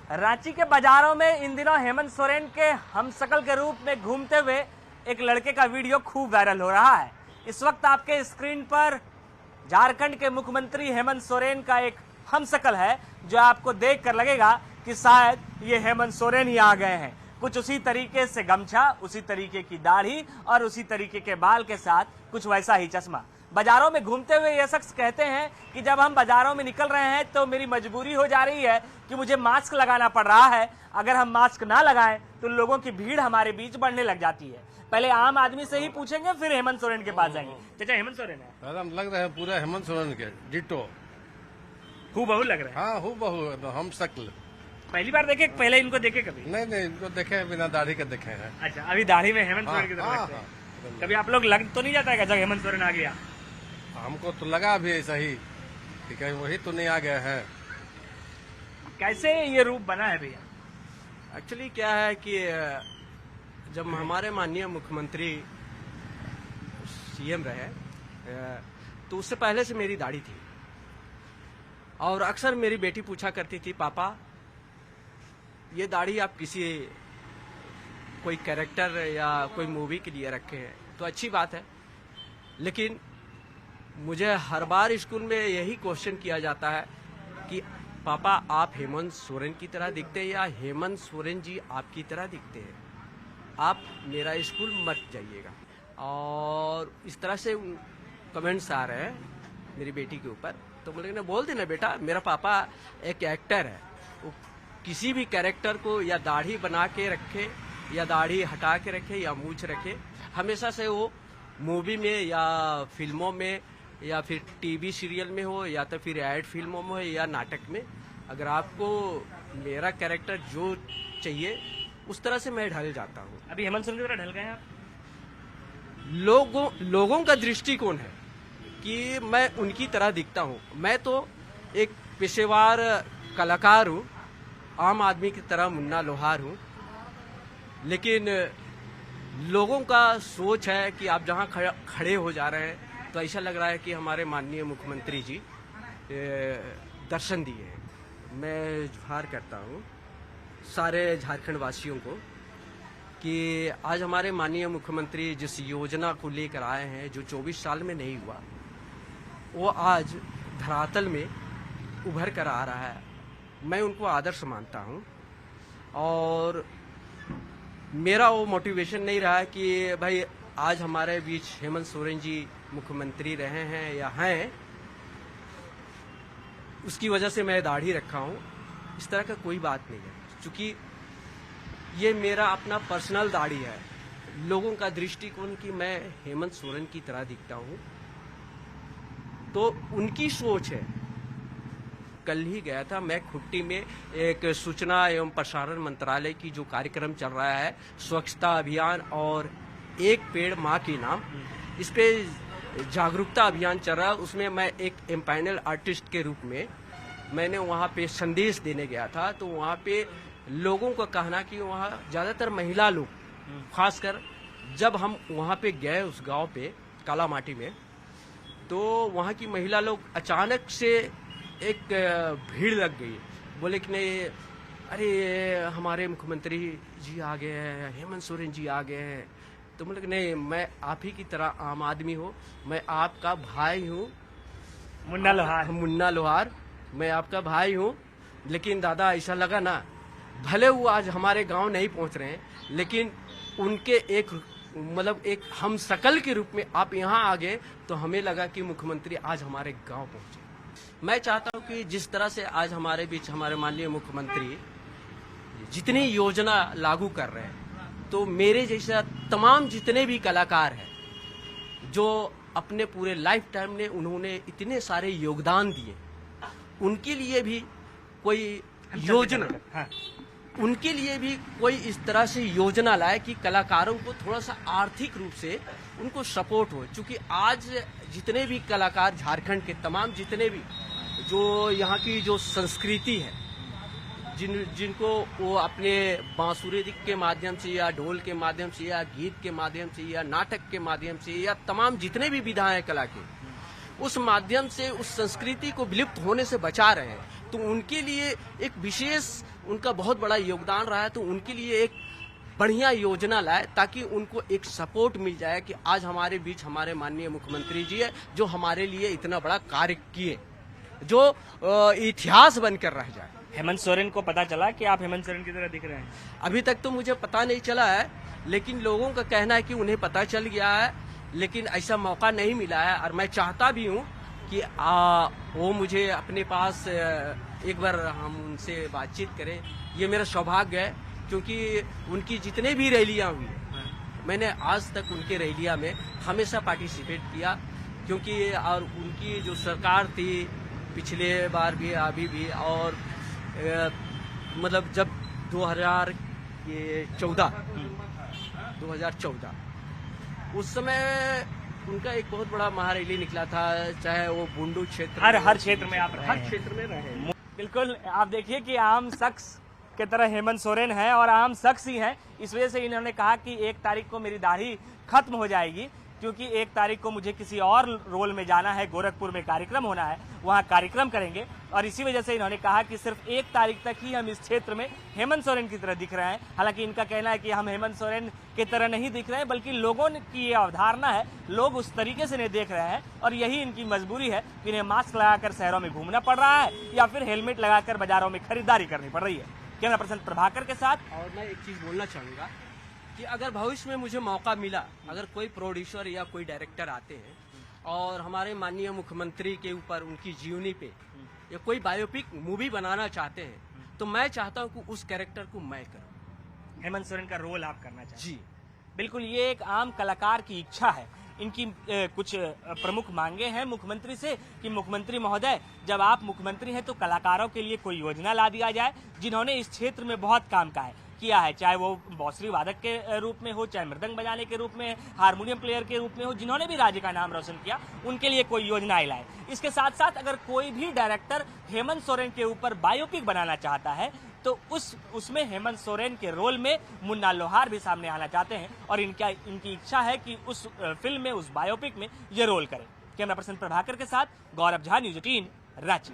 रांची के बाजारों में इन दिनों हेमंत सोरेन के हमशक्ल के रूप में घूमते हुए एक लड़के का वीडियो खूब वायरल हो रहा है। इस वक्त आपके स्क्रीन पर झारखंड के मुख्यमंत्री हेमंत सोरेन का एक हमशक्ल है, जो आपको देखकर लगेगा कि शायद ये हेमंत सोरेन ही आ गए हैं। कुछ उसी तरीके से गमछा, उसी तरीके की दाढ़ी और उसी तरीके के बाल के साथ कुछ वैसा ही चश्मा। बाजारों में घूमते हुए ये शख्स कहते हैं कि जब हम बाजारों में निकल रहे हैं तो मेरी मजबूरी हो जा रही है कि मुझे मास्क लगाना पड़ रहा है। अगर हम मास्क ना लगाएं तो लोगों की भीड़ हमारे बीच बढ़ने लग जाती है। पहले आम आदमी से ही पूछेंगे, फिर हेमंत सोरेन के पास जाएंगे। चाचा, हेमंत सोरेन है? एकदम लग रहे हैं पूरा हेमंत सोरेन के डिटो। हूबहू लग रहे हैं। हाँ, हूबहू हम शक्ल। पहली बार देखे, पहले इनको देखे कभी? नहीं, इनको देखे बिना दाढ़ी के देखे हैं। अच्छा, अभी दाढ़ी में हेमंत सोरेन की तरह लगते हैं। कभी आप लोग लग तो नहीं जाता है जब हेमंत सोरेन आ गया? हमको तो लगा भी ऐसा ही कि कहीं वही तो नहीं आ गए हैं। कैसे ये रूप बना है भैया? एक्चुअली क्या है कि जब हमारे माननीय मुख्यमंत्री सीएम रहे तो उससे पहले से मेरी दाढ़ी थी, और अक्सर मेरी बेटी पूछा करती थी, पापा ये दाढ़ी आप किसी कोई कैरेक्टर या कोई मूवी के लिए रखे हैं तो अच्छी बात है, लेकिन मुझे हर बार स्कूल में यही क्वेश्चन किया जाता है कि पापा आप हेमंत सोरेन की तरह दिखते हैं या हेमंत सोरेन जी आपकी तरह दिखते हैं, आप मेरा स्कूल मत जाइएगा। और इस तरह से कमेंट्स आ रहे हैं मेरी बेटी के ऊपर। तो मैंने बोल देना बेटा, मेरा पापा एक एक्टर है, वो किसी भी कैरेक्टर को या दाढ़ी बना के रखे या दाढ़ी हटा के रखे या मूंछ रखे, हमेशा से वो मूवी में या फिल्मों में या फिर टीवी सीरियल में हो या तो फिर एड फिल्मों में हो या नाटक में, अगर आपको मेरा कैरेक्टर जो चाहिए उस तरह से मैं ढल जाता हूँ। अभी हेमंत सोरेन की तरह ढल गए हैं आप? लोगों का दृष्टिकोण है कि मैं उनकी तरह दिखता हूँ। मैं तो एक पेशेवर कलाकार हूँ, आम आदमी की तरह मुन्ना लोहार हूँ, लेकिन लोगों का सोच है कि आप जहाँ खड़े हो जा रहे हैं तो ऐसा लग रहा है कि हमारे माननीय मुख्यमंत्री जी दर्शन दिए हैं। मैं गुहार करता हूँ सारे झारखंड वासियों को कि आज हमारे माननीय मुख्यमंत्री जिस योजना को लेकर आए हैं, जो 24 साल में नहीं हुआ, वो आज धरातल में उभर कर आ रहा है। मैं उनको आदर्श मानता हूँ, और मेरा वो मोटिवेशन नहीं रहा कि भाई आज हमारे बीच हेमंत सोरेन जी मुख्यमंत्री रहे हैं या हैं, उसकी वजह से मैं दाढ़ी रखा हूं। इस तरह का कोई बात नहीं है, क्योंकि ये मेरा अपना पर्सनल दाढ़ी है। लोगों का दृष्टिकोण कि मैं हेमंत सोरेन की तरह दिखता हूं, तो उनकी सोच है। कल ही गया था मैं खुट्टी में, एक सूचना एवं प्रसारण मंत्रालय की जो कार्यक्रम चल रहा है, स्वच्छता अभियान और एक पेड़ माँ के नाम, इस पे जागरूकता अभियान चल रहा है। उसमें मैं एक एम्पाइनल आर्टिस्ट के रूप में मैंने वहाँ पे संदेश देने गया था। तो वहाँ पे लोगों का कहना कि वहाँ ज्यादातर महिला लोग, खासकर जब हम वहाँ पे गए उस गांव पे काला माटी में, तो वहाँ की महिला लोग अचानक से एक भीड़ लग गई, बोले कि नहीं, अरे हमारे मुख्यमंत्री जी आ गए हैं, हेमंत सोरेन जी आ गए हैं। तो बोले कि नहीं, मैं आप ही की तरह आम आदमी हूँ, मैं आपका भाई हूँ, मुन्ना लोहार, मैं आपका भाई हूँ। लेकिन दादा ऐसा लगा ना, भले वो आज हमारे गांव नहीं पहुंच रहे हैं, लेकिन उनके एक हम शकल के रूप में आप यहाँ आ गए, तो हमें लगा कि मुख्यमंत्री आज हमारे गांव पहुंचे। मैं चाहता हूँ कि जिस तरह से आज हमारे बीच हमारे माननीय मुख्यमंत्री जितनी योजना लागू कर रहे हैं, तो मेरे जैसा तमाम जितने भी कलाकार हैं जो अपने पूरे लाइफ टाइम में उन्होंने इतने सारे योगदान दिए, उनके लिए भी कोई योजना, उनके लिए भी कोई इस तरह से योजना लाए कि कलाकारों को थोड़ा सा आर्थिक रूप से उनको सपोर्ट हो। क्योंकि आज जितने भी कलाकार झारखंड के तमाम जितने भी जो यहाँ की जो संस्कृति है, जिनको वो अपने बांसुरी के माध्यम से या ढोल के माध्यम से या गीत के माध्यम से या नाटक के माध्यम से या तमाम जितने भी विधाएं हैं कला के, उस माध्यम से उस संस्कृति को विलुप्त होने से बचा रहे हैं, तो उनके लिए एक विशेष उनका बहुत बड़ा योगदान रहा है, तो उनके लिए एक बढ़िया योजना लाए ताकि उनको एक सपोर्ट मिल जाए कि आज हमारे बीच हमारे माननीय मुख्यमंत्री जी है जो हमारे लिए इतना बड़ा कार्य किए, जो इतिहास बनकर रह जाए। हेमंत सोरेन को पता चला कि आप हेमंत सोरेन की तरह दिख रहे हैं? अभी तक तो मुझे पता नहीं चला है, लेकिन लोगों का कहना है कि उन्हें पता चल गया है, लेकिन ऐसा मौका नहीं मिला है। और मैं चाहता भी हूँ कि वो मुझे अपने पास एक बार हम उनसे बातचीत करें। ये मेरा सौभाग्य है, क्योंकि उनकी जितने भी रैलियां हुई मैंने आज तक उनके रैलिया में हमेशा पार्टिसिपेट किया, क्योंकि और उनकी जो सरकार थी पिछले बार भी अभी भी, और मतलब जब 2014 उस समय उनका एक बहुत बड़ा महारैली निकला था, चाहे वो बुंडू क्षेत्र, हर क्षेत्र में आप रहे हर हैं। क्षेत्र में रहे हैं। बिल्कुल, आप देखिए कि आम शख्स के तरह हेमंत सोरेन है और आम शख्स ही हैं। इस वजह से इन्होंने कहा कि 1 तारीख को मेरी दाढ़ी खत्म हो जाएगी, क्योंकि 1 तारीख को मुझे किसी और रोल में जाना है, गोरखपुर में कार्यक्रम होना है, वहां कार्यक्रम करेंगे। और इसी वजह से इन्होंने कहा कि सिर्फ 1 तारीख तक ही हम इस क्षेत्र में हेमंत सोरेन की तरह दिख रहे हैं। हालांकि इनका कहना है कि हम हेमंत सोरेन की तरह नहीं दिख रहे हैं, बल्कि लोगों की ये अवधारणा है, लोग उस तरीके से इन्हें देख रहे हैं और यही इनकी मजबूरी है कि इन्हें मास्क लगाकर शहरों में घूमना पड़ रहा है या फिर हेलमेट लगाकर बाजारों में खरीदारी करनी पड़ रही है। कैमरा पर्सन प्रभाकर के साथ। और मैं एक चीज बोलना चाहूंगा कि अगर भविष्य में मुझे मौका मिला, अगर कोई प्रोड्यूसर या कोई डायरेक्टर आते हैं और हमारे माननीय मुख्यमंत्री के ऊपर उनकी जीवनी पे या कोई बायोपिक मूवी बनाना चाहते हैं, तो मैं चाहता हूं कि उस कैरेक्टर को मैं करूं। हेमंत सोरेन का रोल आप करना चाहते हैं? जी बिल्कुल, ये एक आम कलाकार की इच्छा है। इनकी कुछ प्रमुख मांगे हैं मुख्यमंत्री से कि मुख्यमंत्री महोदय, जब आप मुख्यमंत्री हैं तो कलाकारों के लिए कोई योजना ला दिया जाए, जिन्होंने इस क्षेत्र में बहुत काम किया है, चाहे वो बांसुरी वादक के रूप में हो, चाहे मृदंग बजाने के रूप में, हारमोनियम प्लेयर के रूप में हो, जिन्होंने भी राज्य का नाम रोशन किया, उनके लिए कोई योजना लाए। इसके साथ साथ अगर कोई भी डायरेक्टर हेमंत सोरेन के ऊपर बायोपिक बनाना चाहता है तो उसमें हेमंत सोरेन के रोल में मुन्ना लोहार भी सामने आना चाहते हैं और इनकी इच्छा है कि उस फिल्म में, उस बायोपिक में ये रोल करें। कैमरा पर्सन प्रभाकर के साथ गौरव झा, न्यूज़ 18, रांची।